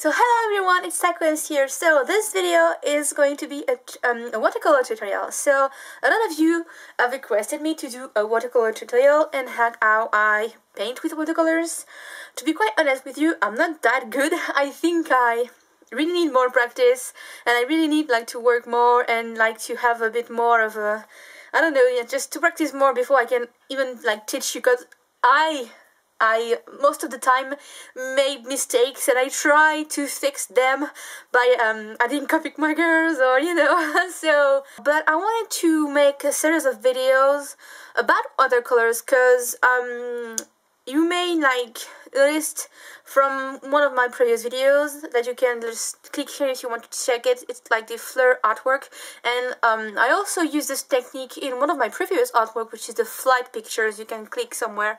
So hello everyone, it's Sakuems here. So this video is going to be a watercolor tutorial. So a lot of you have requested me to do a watercolor tutorial and how I paint with watercolors. To be quite honest with you, I'm not that good. I think I really need more practice and I really need to work more and to have a bit more of a, I don't know, just to practice more before I can even teach you, because I most of the time made mistakes and I try to fix them by adding copic markers or so. But I wanted to make a series of videos about watercolors because you may noticed from one of my previous videos that you can just click here if you want to check it. It's like the flare artwork, and I also use this technique in one of my previous artwork, which is the flight pictures. You can click somewhere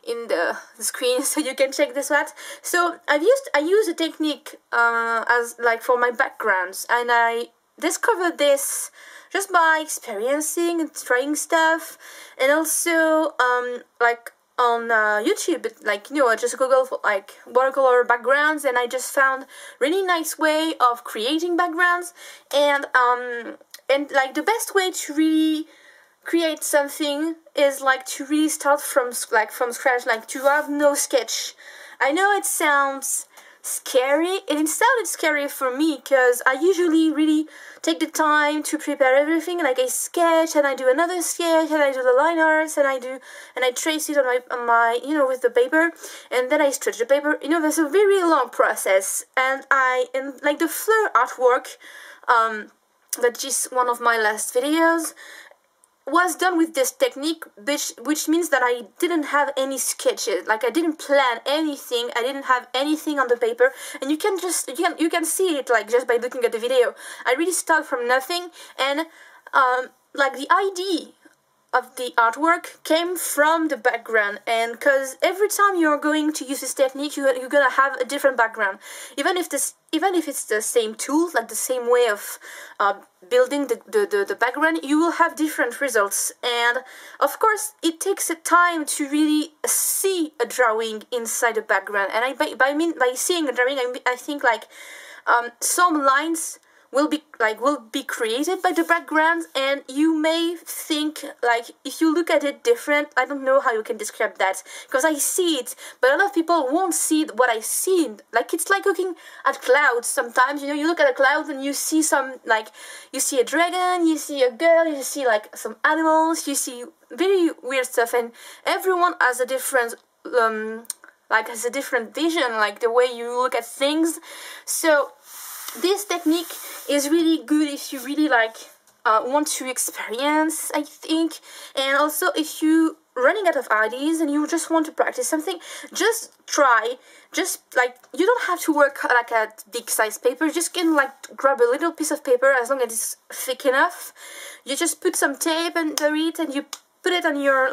in the screen so you can check this out. So I use a technique as for my backgrounds, and I discovered this just by experiencing and trying stuff, and also on YouTube, I just Google for watercolor backgrounds, and I just found really nice way of creating backgrounds, and the best way to really create something is to really start from scratch, to have no sketch. I know it sounds scary, and it sounded scary for me because I usually really take the time to prepare everything. I sketch and I do another sketch and I do the line arts and I trace it on my with the paper, and then I stretch the paper. There's a very long process, and the flare artwork that is one of my last videos was done with this technique, which means that I didn't have any sketches. I didn't plan anything. I didn't have anything on the paper, and you can see it just by looking at the video. I really start from nothing, and the idea of the artwork came from the background, and because every time you're going to use this technique, you're gonna have a different background, even if it's the same tools, the same way of building the background, you will have different results. And of course it takes a time to really see a drawing inside the background, and by seeing a drawing, I think some lines will be created by the background, and you may think if you look at it different. I don't know how you can describe that, because I see it, but a lot of people won't see what I see. It's like looking at clouds. Sometimes you look at a cloud and you see some you see a dragon, you see a girl, you see some animals, you see very weird stuff, and everyone has a different has a different vision, the way you look at things. So this technique is really good if you really want to experience, I think, and also if you running out of ideas and you just want to practice something, just try. You don't have to work at big size paper. You just can grab a little piece of paper, as long as it's thick enough. You just put some tape under it, and you put it on your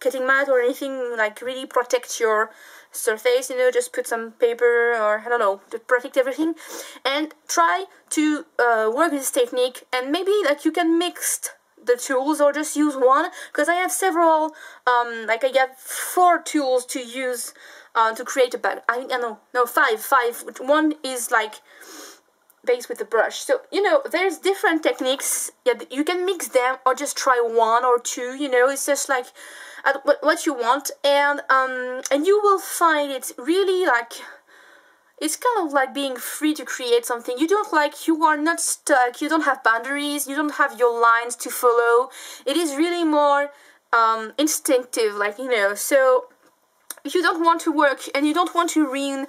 cutting mat or anything really protect your surface. Just put some paper, or I don't know, to protect everything, and try to work this technique. And maybe you can mix the tools or just use one, because I have several I have 4 tools to use to create a bag. Five. One is base with the brush. So there's different techniques. You can mix them or just try 1 or 2. It's just what you want, and you will find it really it's kind of being free to create something. You don't you are not stuck. You don't have boundaries. You don't have your lines to follow. It is really more instinctive, So if you don't want to work and you don't want to ruin,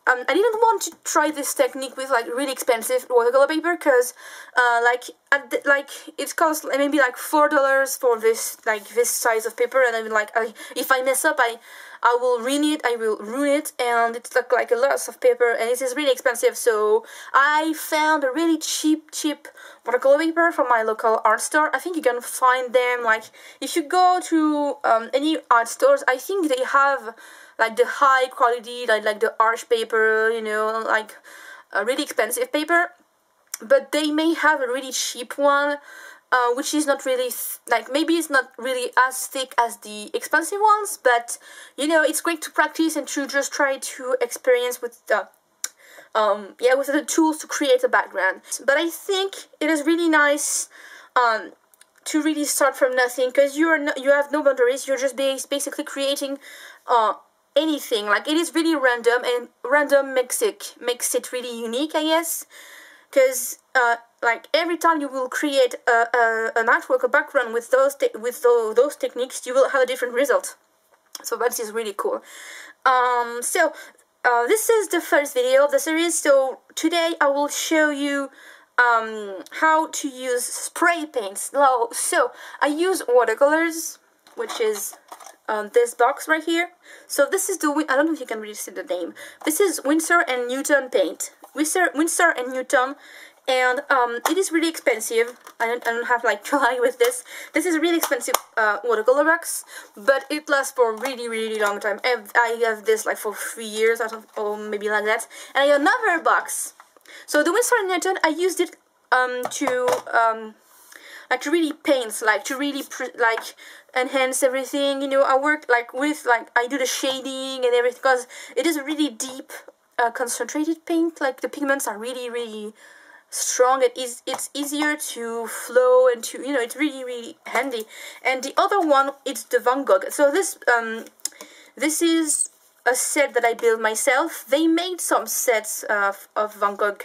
I didn't want to try this technique with really expensive watercolor paper, because it costs maybe $4 for this this size of paper, and if I mess up, I will ruin it, and it's a loss of paper, and it is really expensive. So I found a really cheap watercolor paper from my local art store. I think you can find them if you go to any art stores. I think they have the high quality, the arch paper, a really expensive paper, but they may have a really cheap one, which is not really maybe it's not really as thick as the expensive ones, but it's great to practice and to just try to experience with yeah, with the tools to create a background. But I think it is really nice to really start from nothing, because you have no boundaries. You're just basically creating anything. Like, it is really random, and random makes it really unique, I guess. Because like, every time you will create an artwork, a background with those techniques, you will have a different result. So that is really cool. This is the first video of the series. So today I will show you how to use spray paints. So I use Watercolors, which is this box right here. So this is I don't know if you can really see the name. This is Winsor and Newton paint. Winsor and Newton, and it is really expensive. I don't have like to lie with this. This is a really expensive watercolor box, but it lasts for a really long time. I have this like for 3 years, or maybe like that. And I have another box. So the Winsor and Newton, I used it like to really paint, like to really enhance everything. You know, I work like with I do the shading and everything, because it is a really deep concentrated paint. Like, the pigments are really strong. It's easier to flow, and to, you know, it's really handy. And the other one, it's the Van Gogh. So this is a set that I built myself. They made some sets of Van Gogh.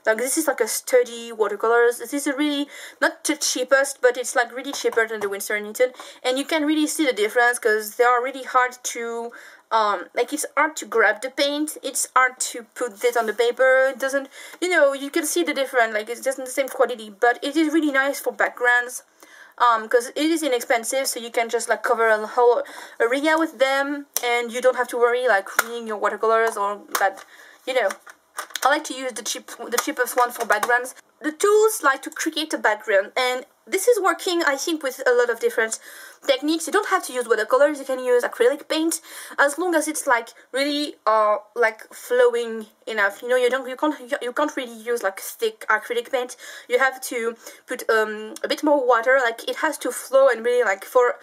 Like, this is like a sturdy watercolors. This is a really, not the cheapest, but it's like really cheaper than the Winsor & Newton. And you can really see the difference, because they are really hard to, like, it's hard to grab the paint. It's hard to put this on the paper. It doesn't, you know, you can see the difference. Like, it's just the same quality, but it is really nice for backgrounds. Because it is inexpensive, so you can just like cover a whole area with them, and you don't have to worry like ruining your watercolors or that, you know. I like to use the cheapest one for backgrounds. The tools like to create a background, and this is working, I think, with a lot of different techniques. You don't have to use watercolors. You can use acrylic paint, as long as it's like really like flowing enough. You know, you can't really use like thick acrylic paint. You have to put a bit more water. Like, it has to flow, and really like for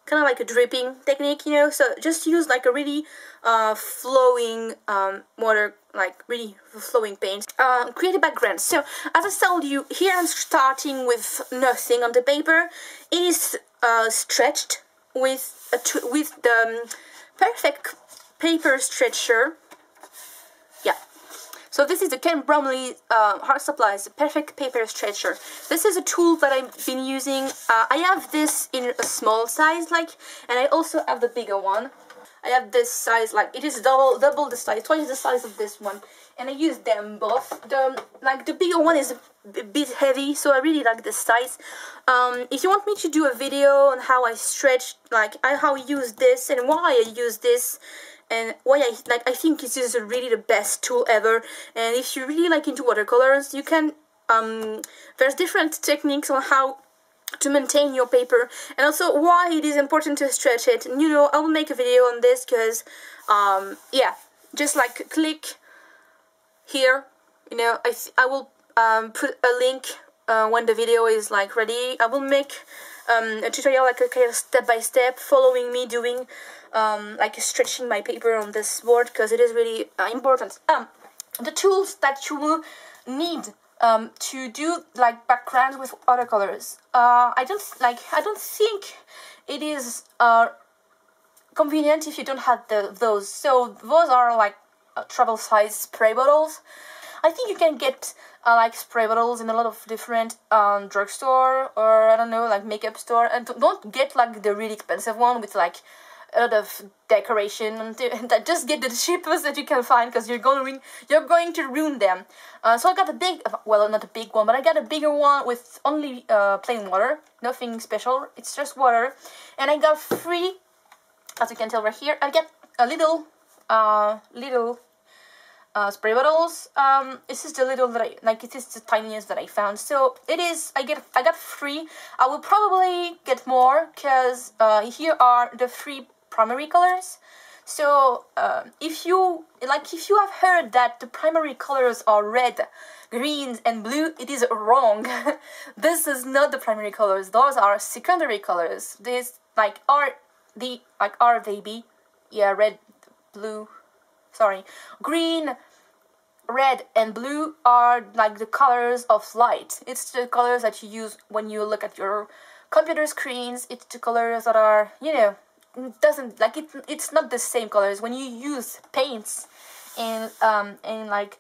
kind of like a dripping technique, you know. So just use like a really flowing water, like really flowing paint. Create a background. So as I told you, here I'm starting with nothing on the paper. It is stretched with the perfect paper stretcher. Yeah. So this is the Ken Bromley Art Supplies Perfect Paper Stretcher. This is a tool that I've been using. I have this in a small size, like, and I also have the bigger one. I have this size, like, it is double the size, twice the size of this one, and I use them both. The bigger one is a bit heavy, so I really like this size. If you want me to do a video on how I stretch, like how I use this and why I use this, and why I think this is really the best tool ever. And if you're really like into watercolors, you can there's different techniques on how to maintain your paper, and also why it is important to stretch it. And, you know, I will make a video on this, because yeah, just like click here, you know. I will put a link when the video is like ready. I will make a tutorial, like a kind of step by step, following me doing like stretching my paper on this board, because it is really important. The tools that you will need to do like backgrounds with watercolors. I don't think it is convenient if you don't have those. So those are like travel size spray bottles. I think you can get like spray bottles in a lot of different drugstore, or I don't know, like makeup store, and don't get like the really expensive one with like a lot of decoration, and just get the cheapest that you can find, because you're going to ruin them. So I got a big, well, not a big one, but I got a bigger one with only plain water, nothing special, it's just water. And I got 3, as you can tell right here, I got a little spray bottles. This is the little that I like. It is the tiniest that I found. So it is. I got 3. I will probably get more, because here are the 3 primary colors. So if you have heard that the primary colors are red, green, and blue, it is wrong. This is not the primary colors. Those are secondary colors. These are they be? Yeah, red, blue. Sorry, green, red and blue are like the colors of light. It's the colors that you use when you look at your computer screens. It's the colors that are, you know, doesn't like it. It's not the same colors when you use paints and like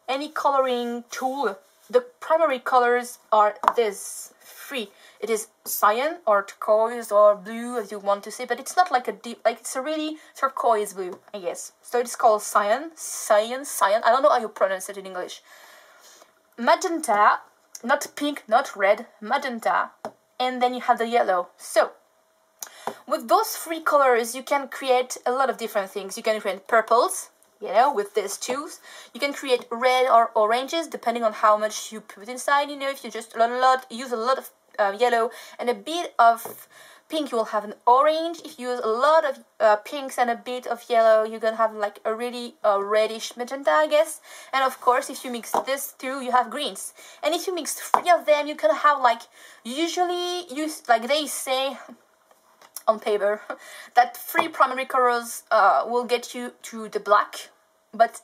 any coloring tool. The primary colors are this three. It is cyan or turquoise or blue, as you want to say, but it's not like a deep, like it's a really turquoise blue, I guess. So it's called cyan. I don't know how you pronounce it in English. Magenta, not pink, not red, magenta, and then you have the yellow. So with those three colors, you can create a lot of different things. You can create purples, you know, with these two. You can create red or oranges, depending on how much you put inside. You know, if you just use a lot of yellow and a bit of pink, you will have an orange. If you use a lot of pinks and a bit of yellow, you're gonna have like a really reddish magenta, I guess. And of course, if you mix this two, you have greens. And if you mix three of them, you can have like, usually use, like they say on paper, that three primary colors will get you to the black, but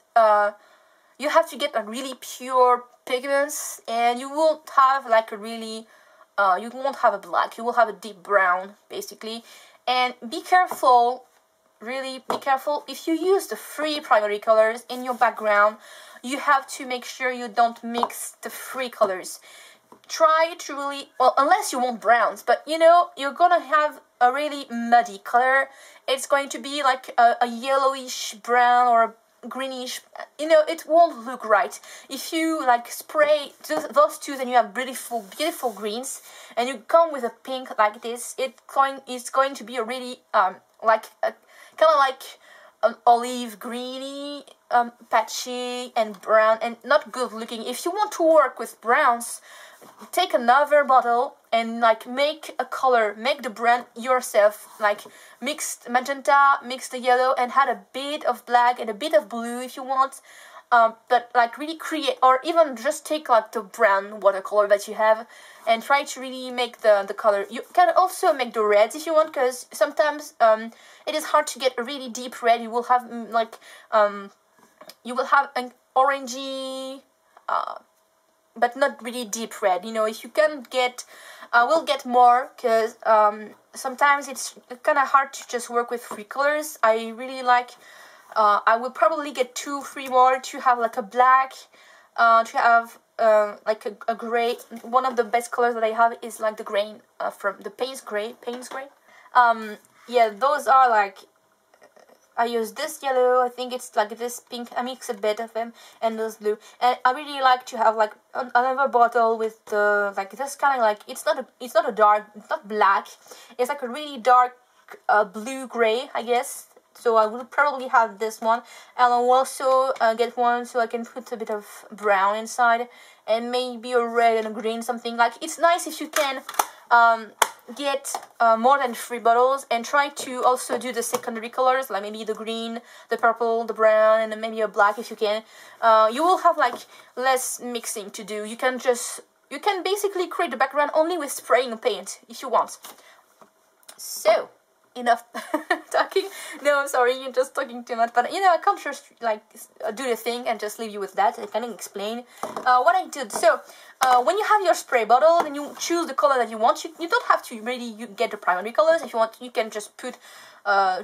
you have to get a really pure pigments, and you won't have like a really you won't have a black, you will have a deep brown, basically. And be careful, really be careful, if you use the three primary colors in your background, you have to make sure you don't mix the three colors. Try to really, well, unless you want browns, but you know, you're gonna have a really muddy color. It's going to be like a yellowish brown or a greenish, you know, it won't look right. If you like spray those two, then you have beautiful greens, and you come with a pink like this, it's going to be a really like a kind of like an olive greeny, patchy and brown, and not good looking. If you want to work with browns, take another bottle and like make a color, make the brand yourself, like mix magenta, mix the yellow, and add a bit of black and a bit of blue if you want. But like really create, or even just take like the brown watercolor that you have and try to really make the color. You can also make the reds if you want, because sometimes it is hard to get a really deep red. You will have like you will have an orangey but not really deep red. You know, if you can get, we'll get more, because sometimes it's kind of hard to just work with three colors. I really like, I will probably get 2-3 more to have like a black, to have like a gray. One of the best colors that I have is like the grain from the Payne's gray. Yeah, those are like, I use this yellow, I think it's like this pink, I mix a bit of them, and this blue. And I really like to have like another bottle with the, like this kind of like, it's not a dark, it's not black, it's like a really dark blue gray, I guess. So I would probably have this one, and I'll also get one so I can put a bit of brown inside, and maybe a red and a green, something like. It's nice if you can get more than 3 bottles, and try to also do the secondary colors, like maybe the green, the purple, the brown, and then maybe a black if you can. You will have like less mixing to do. You can basically create the background only with spraying paint if you want. So enough talking. No, I'm sorry, you're just talking too much, but you know, I can't just like do the thing and just leave you with that. I can explain what I did. So when you have your spray bottle, then you choose the color that you want. You don't have to really get the primary colors. If you want, you can just put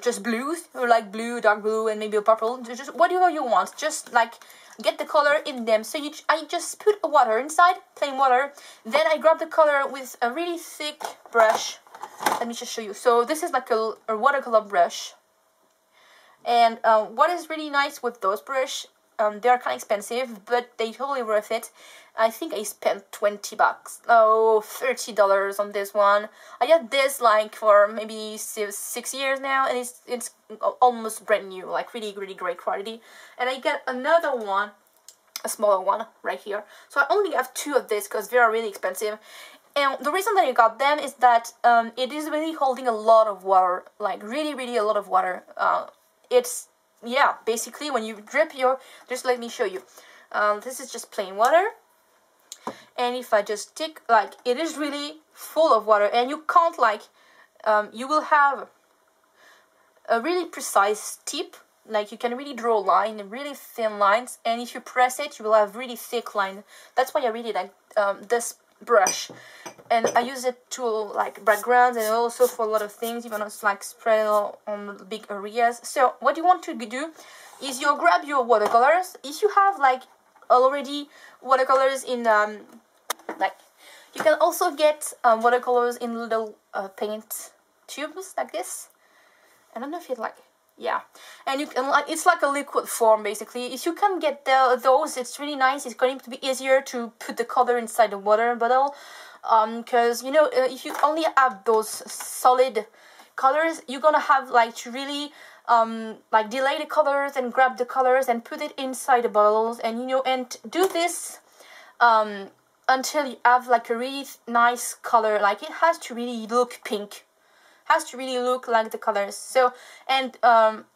just blues, or like blue, dark blue, and maybe a purple, just whatever you want. Just like get the color in them. So I just put water inside, plain water. Then I grab the color with a really thick brush. Let me just show you. So this is like a watercolor brush. And what is really nice with those brushes, they are kind of expensive, but they totally worth it. I think I spent $20, $30 on this one. I got this like for maybe 6 years now, and it's almost brand new, like really, really great quality. And I got another one, a smaller one right here. So I only have 2 of this because they are really expensive. And the reason that I got them is that it is really holding a lot of water, like really, really a lot of water. It's, yeah, basically when you drip your, just let me show you. This is just plain water. And if I just take, like, it is really full of water, and you can't like, you will have a really precise tip like you can really draw a line, really thin lines, and if you press it, you will have really thick line. That's why I really like this brush, and I use it to like backgrounds and also for a lot of things, even it's like spread on big areas. So what you want to do is you grab your watercolors. If you have like already watercolors in like, you can also get watercolors in little paint tubes like this. I don't know if you like, yeah, and you can like, it's like a liquid form basically. If you can get those, it's really nice. It's going to be easier to put the color inside the water bottle, because you know, if you only have those solid colors, you're gonna have like to really like delay the colors and grab the colors and put it inside the bottles, and you know, and do this until you have like a really nice color. Like it has to really look pink, has to really look like the colors. So, and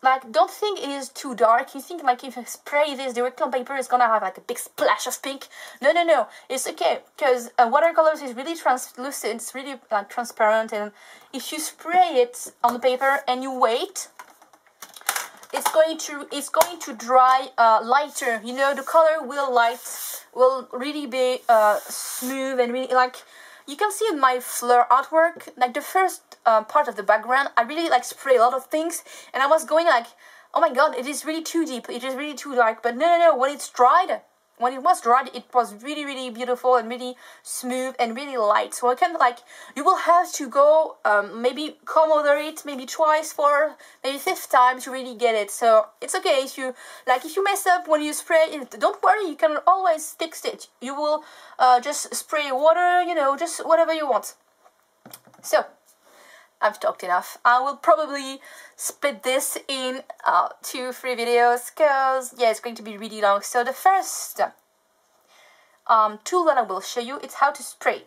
like, don't think it is too dark. You think like if you spray this directly on paper, it's gonna have like a big splash of pink. No, no, no, it's okay, because watercolors is really translucent, it's really like transparent, and if you spray it on the paper and you wait, it's going to dry lighter. You know, the color will really be smooth and really like, you can see in my fleur artwork, like the first part of the background, I really like spray a lot of things, and I was going like, oh my god, it is really too deep, it is really too dark. But no, no, no, when it was dried, it was really, really beautiful and really smooth and really light. So I can like, you will have to go maybe come over it maybe twice, for maybe fifth time to really get it. So it's okay if you like, if you mess up when you spray it, don't worry, you can always fix it. You will just spray water, you know, just whatever you want. So I've talked enough. I will probably split this in 2-3 videos, because yeah, it's going to be really long. So the first tool that I will show you is how to spray,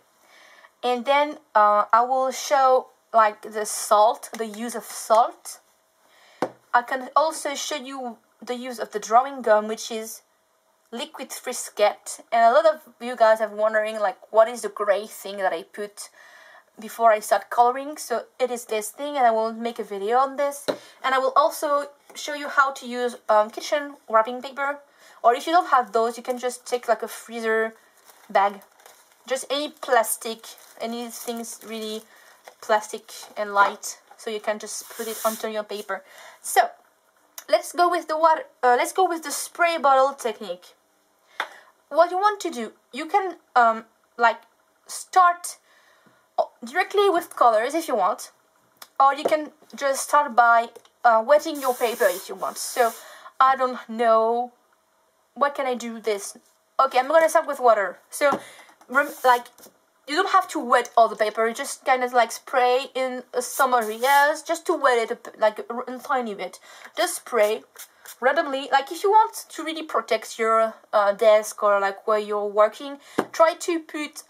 and then I will show like the salt, the use of salt. I can also show you the use of the drawing gum, which is liquid frisket. And a lot of you guys are wondering like, what is the gray thing that I put before I start coloring? So it is this thing, and I will make a video on this. And I will also show you how to use kitchen wrapping paper, or if you don't have those, you can just take like a freezer bag, just any plastic, anything's really plastic and light, so you can just put it onto your paper. So let's go with the water. Let's go with the spray bottle technique. What you want to do, you can like start directly with colors if you want, or you can just start by wetting your paper if you want. So I don't know, what can I do this? Okay, I'm gonna start with water. So like, you don't have to wet all the paper, just kind of like spray in some areas just to wet it like a tiny bit. Just spray randomly. Like if you want to really protect your desk or like where you're working, try to put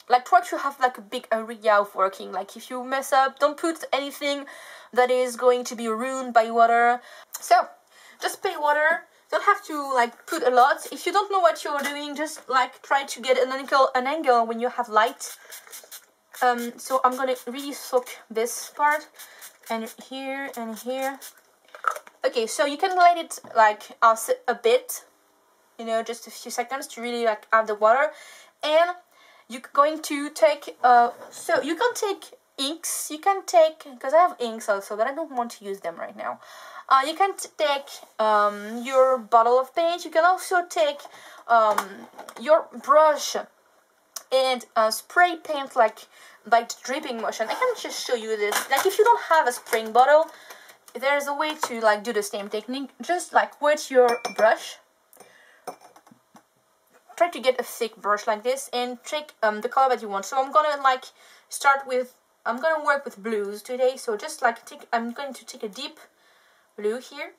like, try to have like a big area of working. Like if you mess up, don't put anything that is going to be ruined by water. So just spray water. Don't have to like put a lot. If you don't know what you're doing, just like try to get an angle when you have light. So I'm gonna really soak this part, and here and here. Okay, so you can let it like a bit, you know, just a few seconds to really like have the water. And you're going to take so you can take inks, you can take, because I have inks also, but I don't want to use them right now. You can take your bottle of paint. You can also take your brush and spray paint like by dripping motion. I can just show you this. Like if you don't have a spraying bottle, there's a way to like do the same technique. Just like wet your brush. Try to get a thick brush like this and take the color that you want. So I'm gonna like start with, I'm gonna work with blues today. So just like I'm going to take a deep blue here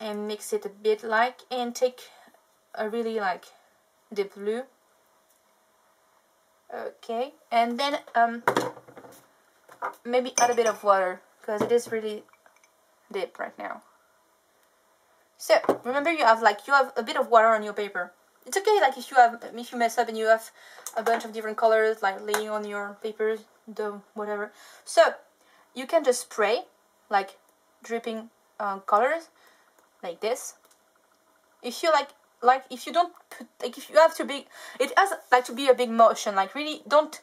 and mix it a bit like, and take a really like deep blue. Okay, and then maybe add a bit of water, because it is really deep right now. So remember, you have a bit of water on your paper. It's okay, like if you mess up and you have a bunch of different colors like laying on your papers, whatever. So you can just spray like dripping colors like this. If you like if you don't put, like if you have to be, it has like to be a big motion, like really don't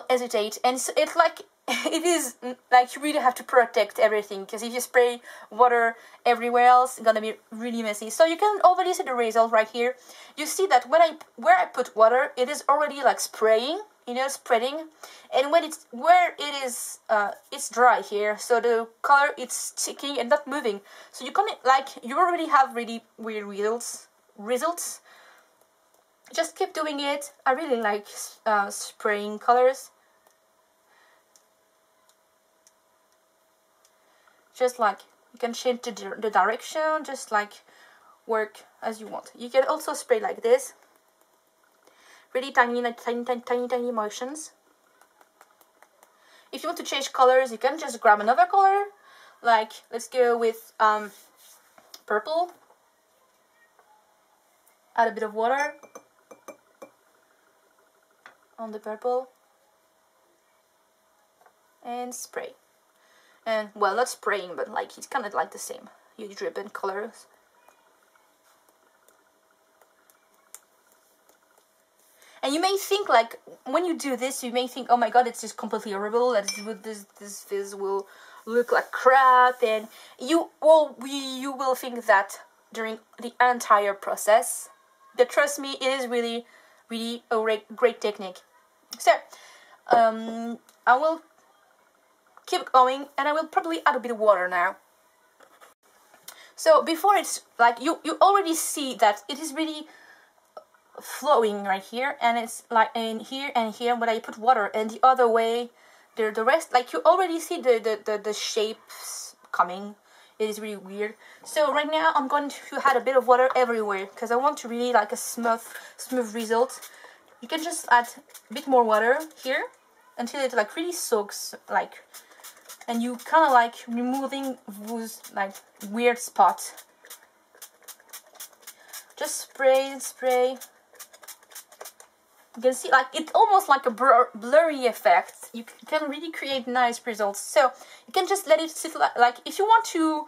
hesitate. And it's like it is like you really have to protect everything, because if you spray water everywhere else, it's gonna be really messy. So you can already see the result right here. You see that where I put water, it is already like spraying, you know, spreading, and when it's where it is it's dry here, so the color it's sticking and not moving. So you can like you already have really weird results. Just keep doing it. I really like spraying colors. Just like you can change the direction, just like work as you want. You can also spray like this, really tiny, like tiny motions. If you want to change colors, you can just grab another color. Like let's go with purple. Add a bit of water on the purple and spray. And well, not spraying, but like it's kind of like the same. You drip in colors. And you may think, like, when you do this, you may think, oh my god, it's just completely horrible, that this will look like crap, and you will think that during the entire process. But trust me, it is really, really a great technique. So, I will keep going, and I will probably add a bit of water now. So before it's like you already see that it is really flowing right here, and it's like in here and here when I put water, and the other way the rest, like you already see the shapes coming. It is really weird. So right now I'm going to add a bit of water everywhere, because I want to really like a smooth result. You can just add a bit more water here until it like really soaks, like, and you kind of like removing those like weird spots. Just spray and spray. You can see like it's almost like a blurry effect. You can really create nice results. So you can just let it sit like if you want to,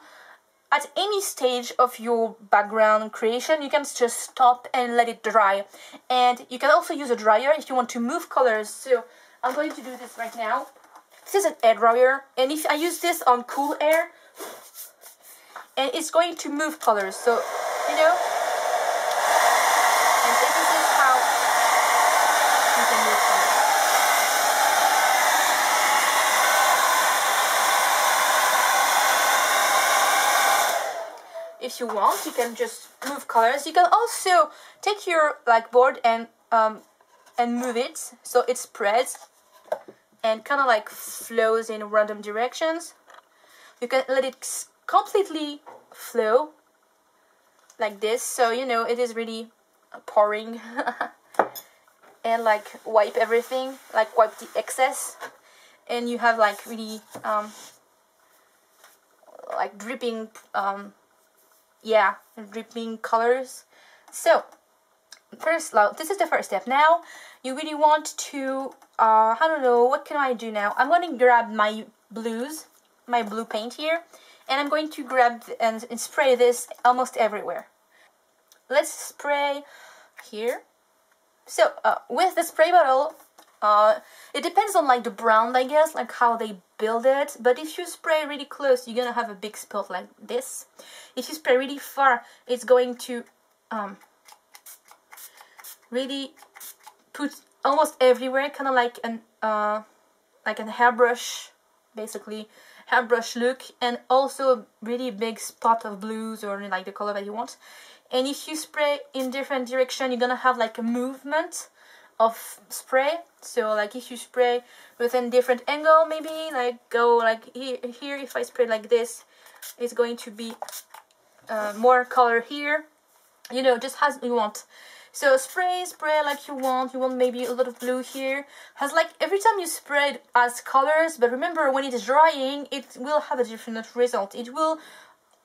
at any stage of your background creation, you can just stop and let it dry. And you can also use a dryer if you want to move colors. So I'm going to do this right now. This is an air dryer, and if I use this on cool air, and it's going to move colors. So you know, and this is how you can move colors. If you want, you can just move colors. You can also take your like board and move it so it spreads and kind of like flows in random directions. You can let it completely flow like this, so you know it is really pouring. And like wipe everything, like wipe the excess, and you have like really like dripping dripping colors. So first, this is the first step. Now you really want to I don't know, what can I do now? I'm going to grab my blues, my blue paint here, and I'm going to grab and spray this almost everywhere. Let's spray here. So with the spray bottle, it depends on like the brand, I guess, like how they build it. But if you spray really close, you're gonna have a big spot like this. If you spray really far, it's going to really put almost everywhere, kind of like an hairbrush, basically hairbrush look, and also a really big spot of blues or like the color that you want. And if you spray in different direction, you're gonna have like a movement of spray. So like if you spray within different angle, maybe like go like here if I spray like this, it's going to be more color here, you know, just as you want. So spray like you want maybe a lot of blue here, has like every time you spray it as colors, but remember when it is drying it will have a different result. It will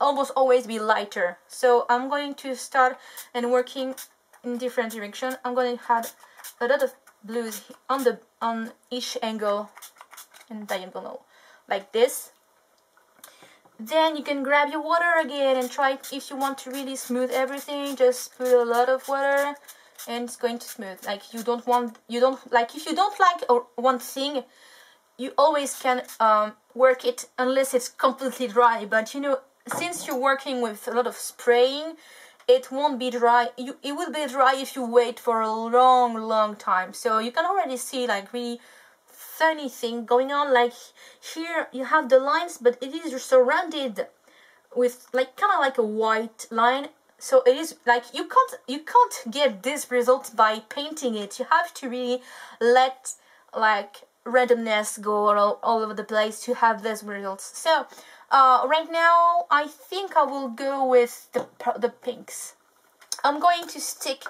almost always be lighter. So I'm going to start and working in different direction. I'm going to add a lot of blues on each angle and diagonal like this. then you can grab your water again and try. If you want to really smooth everything, just put a lot of water and it's going to smooth. Like if you don't like one thing, you always can work it unless it's completely dry. But you know, since you're working with a lot of spraying, it won't be dry. It will be dry if you wait for a long time. So you can already see like really funny thing going on. Like here you have the lines, but it is surrounded with like kind of like a white line. So it is like you can't get this result by painting it. You have to really let like randomness go all over the place to have these results. So right now I think I will go with the pinks. I'm going to stick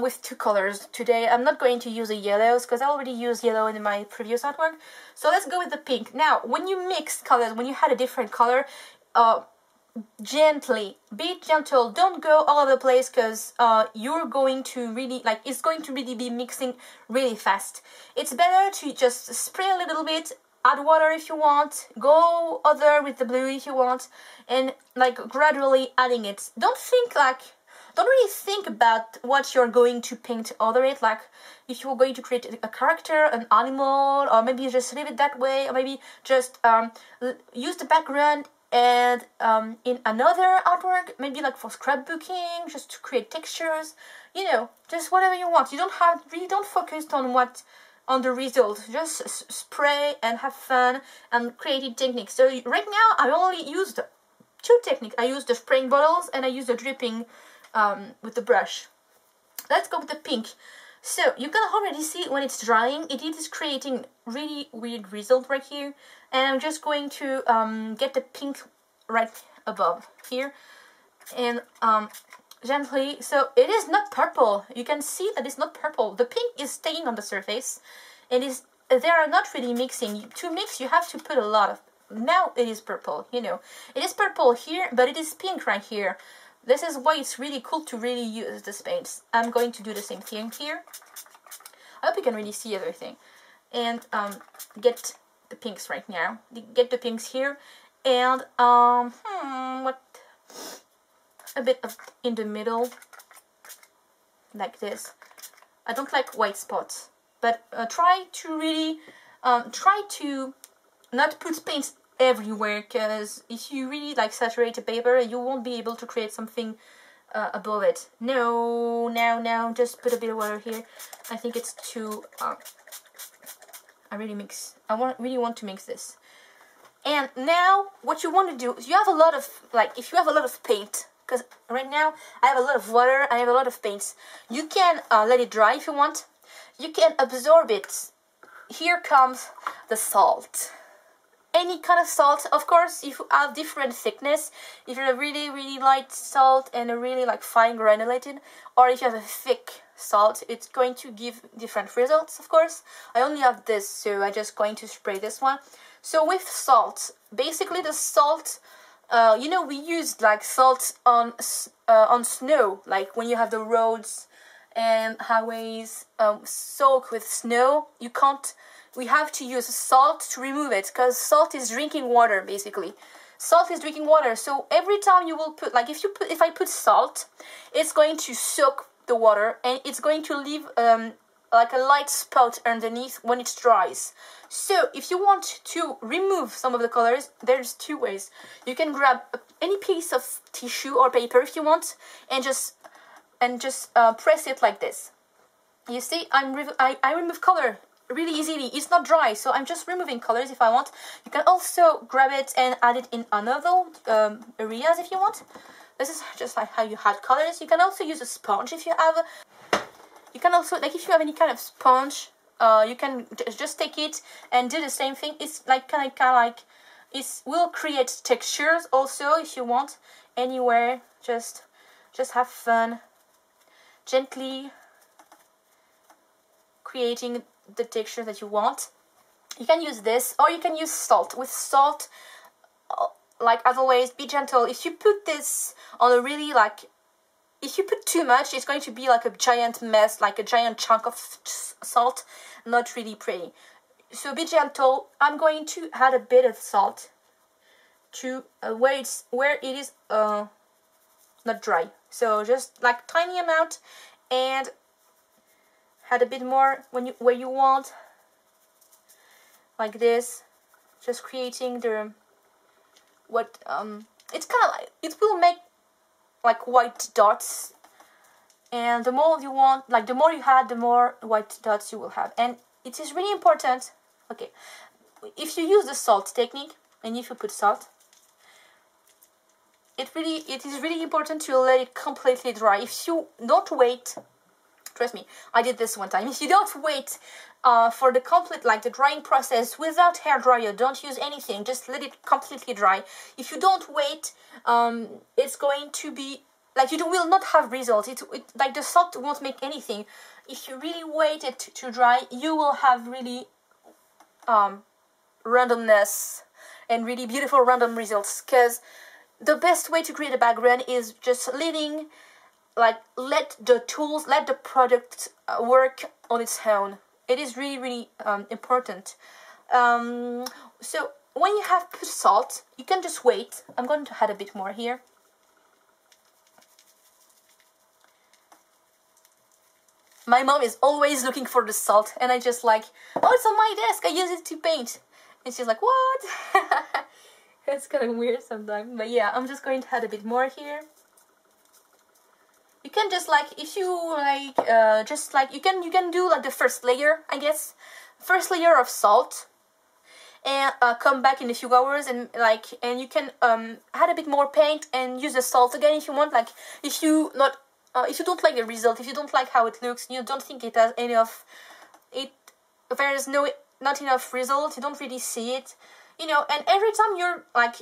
with two colors today. I'm not going to use the yellows because I already used yellow in my previous artwork. So let's go with the pink. Now when you mix colors, when you had a different color, gently, be gentle, don't go all over the place, because you're going to really like it's going to really be mixing really fast. It's better to just spray a little bit, add water if you want, go other with the blue if you want, and like gradually adding it. Don't really think about what you're going to paint over it, like if you're going to create a character, an animal, or maybe just leave it that way, or maybe just use the background and in another artwork, maybe like for scrapbooking, just to create textures, you know, just whatever you want. You don't focus on the result, just spray and have fun and creative techniques. So right now I only used two techniques. I used the spraying bottles and I used the dripping with the brush. Let's go with the pink. So you can already see when it's drying, it is creating really weird result right here. And I'm just going to get the pink right above here and gently. So it is not purple. You can see that it's not purple. The pink is staying on the surface. They are not really mixing. To mix, you have to put a lot of. Now it is purple. You know, it is purple here, but it is pink right here. This is why it's really cool to really use the paints. I'm going to do the same thing here. I hope you can really see everything. And get the pinks right now. Get the pinks here. And what? A bit of in the middle. Like this. I don't like white spots. But try to really, try to not put paints everywhere, because if you really like saturate the paper, you won't be able to create something above it. No, just put a bit of water here. I think it's too. I really want to mix this. And now what you want to do is you have a lot of if you have a lot of paint, because right now I have a lot of water, I have a lot of paints. You can let it dry if you want. You can absorb it. Here comes the salt. Any kind of salt, of course, if you have different thickness, if you're a really light salt and a really fine granulated, or if you have a thick salt, it's going to give different results, of course. I only have this, so I'm just going to spray this one. So with salt, basically the salt, you know, we use salt on snow, like when you have the roads and highways soaked with snow. We have to use salt to remove it, because salt is drinking water, basically. Salt is drinking water, so every time you will put, if I put salt, it's going to soak the water, and it's going to leave a light spot underneath when it dries. So if you want to remove some of the colors, there's two ways. You can grab any piece of tissue or paper if you want, and just press it like this. You see, I remove color really easily. It's not dry, so I'm just removing colors if I want. You can also grab it and add it in another areas if you want. This is just like how you add colors. You can also use a sponge if you have. You can also, if you have any kind of sponge, you can just take it and do the same thing. It's kind of like it will create textures also if you want. Anywhere, just have fun, gently creating the texture that you want. You can use this, or you can use salt. With salt, as always, be gentle. If you put this on a really if you put too much, it's going to be like a giant mess, like a giant chunk of salt, not really pretty. So be gentle. I'm going to add a bit of salt to where it is not dry. So just like tiny amount, and add a bit more where you want, like this, just creating the what it's kind of like, it will make like white dots, and the more you want, like the more you add, the more white dots you will have. And it is really important, okay, if you use the salt technique and if you put salt, it is really important to let it completely dry. If you don't wait, trust me, I did this one time. If you don't wait for the complete, like the drying process without hair dryer, don't use anything, just let it completely dry. If you don't wait, it's going to be like you will not have results. Like the salt won't make anything. If you really wait it to dry, you will have really randomness and really beautiful random results. Because the best way to create a background is just letting, like, let the product work on its own. It is really, really important. So when you have put salt, you can just wait. I'm going to add a bit more here. My mom is always looking for the salt, and I just like, oh, it's on my desk, I use it to paint. And she's like, what? It's kind of weird sometimes, but yeah, I'm just going to add a bit more here. You can just like, if you like, just like, you can do like the first layer, I guess. First layer of salt, and come back in a few hours, and like, and you can add a bit more paint and use the salt again if you want. Like, if you don't like the result, if you don't like how it looks, you don't think it has enough, there is not enough result, you don't really see it, you know. And every time you're like,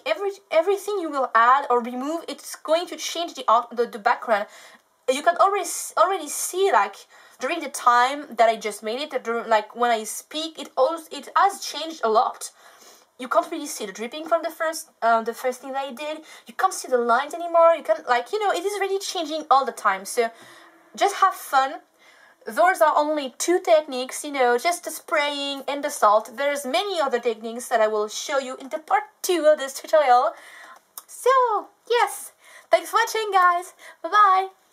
everything you will add or remove, it's going to change the background. You can already see, like, during the time that I just made it, like when I speak, it has changed a lot. You can't really see the dripping from the first thing that I did. You can't see the lines anymore. You can, like, you know, it is really changing all the time. So just have fun. Those are only two techniques, you know, just the spraying and the salt. There's many other techniques that I will show you in the part 2 of this tutorial. So yes, thanks for watching, guys. Bye bye.